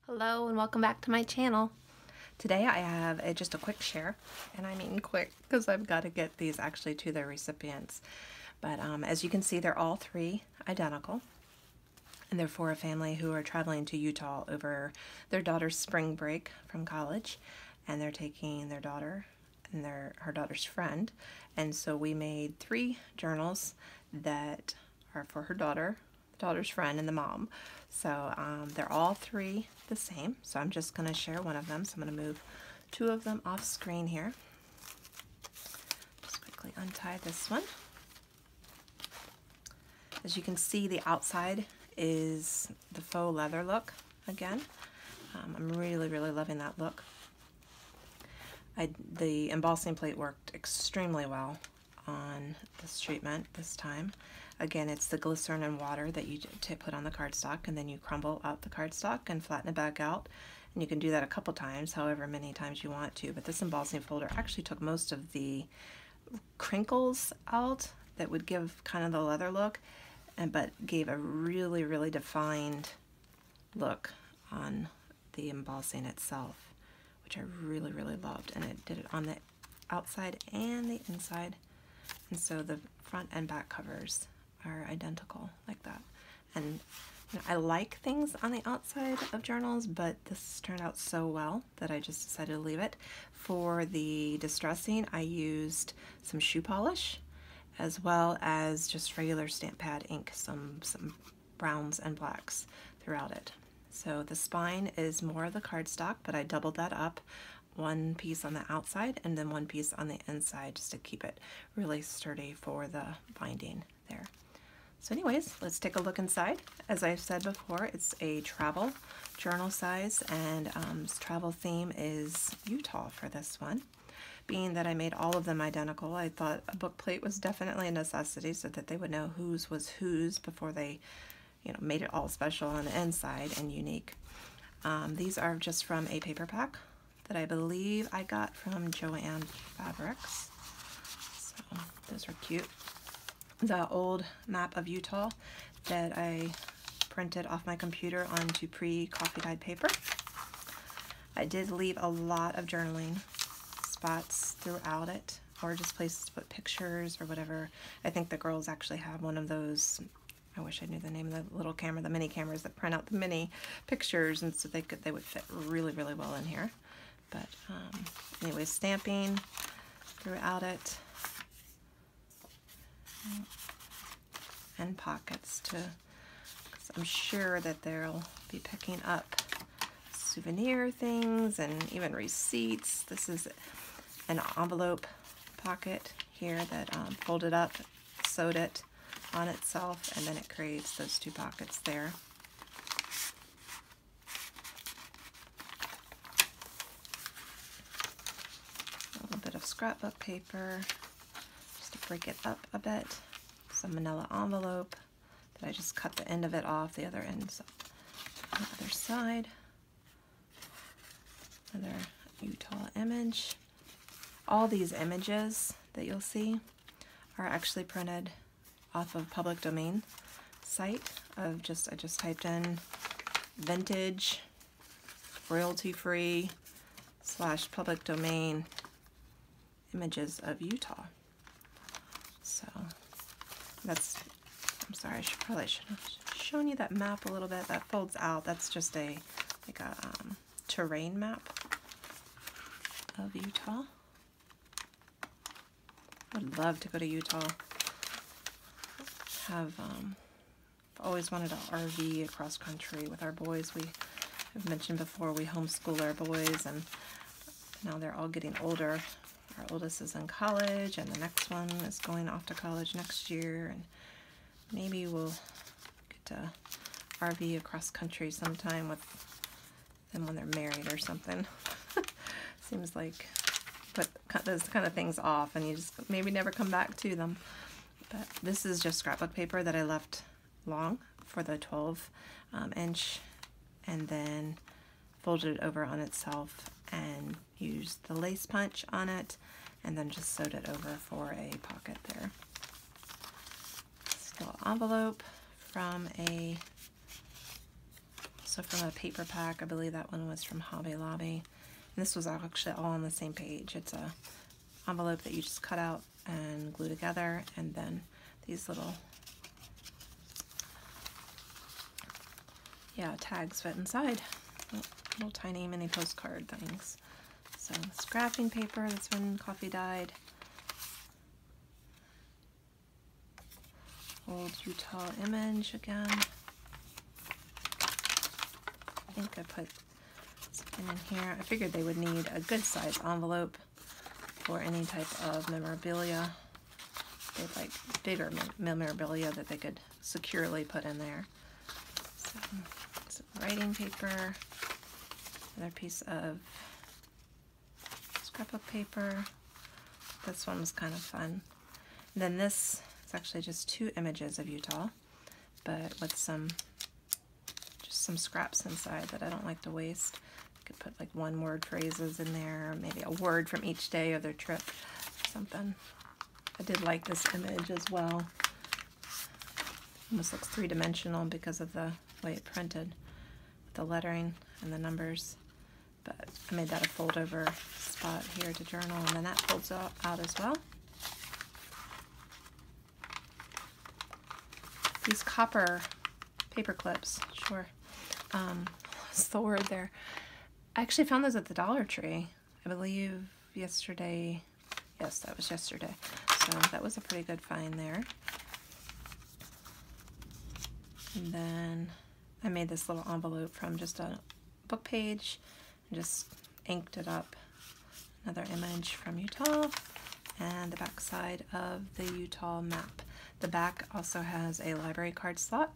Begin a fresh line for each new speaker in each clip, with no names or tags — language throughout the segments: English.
Hello and welcome back to my channel. Today I have just a quick share, and I mean quick because I've got to get these actually to their recipients. But as you can see, they're all three identical, and they're for a family who are traveling to Utah over their daughter's spring break from college, and they're taking their daughter and her daughter's friend, and so we made three journals that are for her daughter's friend, and the mom. So they're all three the same. So I'm just going to share one of them. So I'm going to move two of them off screen here. Just quickly untie this one. As you can see, the outside is the faux leather look again. I'm really loving that look. The embossing plate worked extremely well on this treatment this time. Again, it's the glycerin and water that you put on the cardstock, and then you crumble out the cardstock and flatten it back out. And you can do that a couple times, however many times you want to. But this embossing folder actually took most of the crinkles out that would give kind of the leather look, but gave a really defined look on the embossing itself, which I really loved. And it did it on the outside and the inside. And so the front and back covers are identical like that. And you know, I like things on the outside of journals, but this turned out so well that I just decided to leave it. For the distressing, I used some shoe polish as well as just regular stamp pad ink, some browns and blacks throughout it. So the spine is more of the cardstock, but I doubled that up, one piece on the outside and then one piece on the inside, just to keep it really sturdy for the binding there. So anyways, let's take a look inside. As I've said before, it's a travel journal size, and travel theme is Utah for this one. Being that I made all of them identical, I thought a book plate was definitely a necessity so that they would know whose was whose before they, you know, made it all special on the inside and unique. These are just from a paper pack that I believe I got from Joann Fabrics. So those are cute. The old map of Utah that I printed off my computer onto pre-coffee dyed paper. I did leave a lot of journaling spots throughout it, or just places to put pictures or whatever. I think the girls actually have one of those, I wish I knew the name of the little camera, the mini cameras that print out the mini pictures, and so they would fit really well in here. But anyway, stamping throughout it, and pockets to, because I'm sure that they'll be picking up souvenir things and even receipts. This is an envelope pocket here that folded up, sewed it on itself, and then it creates those two pockets there. A little bit of scrapbook paper just to break it up a bit. Some manila envelope that I just cut the end of it off, the other end on the other side. Another Utah image. All these images that you'll see are actually printed off of public domain site of I just typed in vintage royalty-free / public domain images of Utah. So that's, I'm sorry, I probably should have shown you that map a little bit. That folds out. That's just a terrain map of Utah. I'd love to go to Utah. I've always wanted to RV across country with our boys. I've mentioned before, we homeschool our boys, and now they're all getting older. Our oldest is in college, and the next one is going off to college next year, and maybe we'll get to RV across country sometime with them when they're married or something. Seems like put those kind of things off and you just maybe never come back to them. But this is just scrapbook paper that I left long for the 12 inch, and then folded it over on itself and used the lace punch on it, and then just sewed it over for a pocket there. Still envelope from a also from a paper pack. I believe that one was from Hobby Lobby. And this was actually all on the same page. It's a envelope that you just cut out and glue together, and then these little tags fit inside. Little tiny mini postcard things. So scrapping paper, that's when Coffee died. Old Utah image again. I think I put something in here. I figured they would need a good size envelope for any type of memorabilia. They'd like bigger memorabilia that they could securely put in there. So, some writing paper, another piece of scrapbook paper. This one was kind of fun. And then this is actually just 2 images of Utah, but with just some scraps inside that I don't like to waste. I could put like 1-word phrases in there, maybe a word from each day of their trip, something. I did like this image as well. Almost looks 3-dimensional because of the way it printed with the lettering and the numbers. But I made that a fold over spot here to journal, and then that folds out as well. These copper paper clips, sure, what's the word there? I actually found those at the Dollar Tree, I believe yesterday. Yes, that was yesterday. So that was a pretty good find there. And then I made this little envelope from just a book page and just inked it up. Another image from Utah and the back side of the Utah map. The back also has a library card slot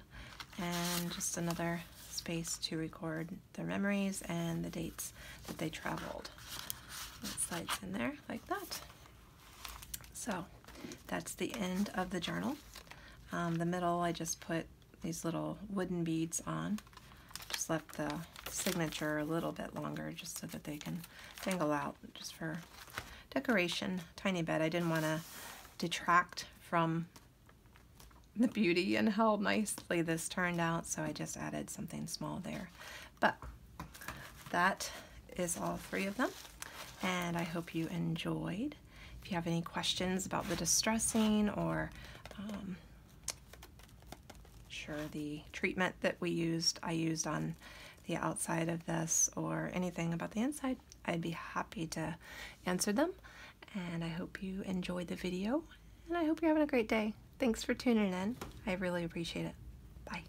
and just another space to record their memories and the dates that they traveled. It slides in there like that. So that's the end of the journal. The middle I just put these little wooden beads on. Just left the signature a little bit longer just so that they can dangle out just for decoration, tiny bit. I didn't want to detract from the beauty and how nicely this turned out, so I just added something small there. But that is all 3 of them, and I hope you enjoyed. If you have any questions about the distressing or the treatment that I used on the outside of this, or anything about the inside, I'd be happy to answer them. And I hope you enjoyed the video, and I hope you're having a great day. Thanks for tuning in. I really appreciate it. Bye.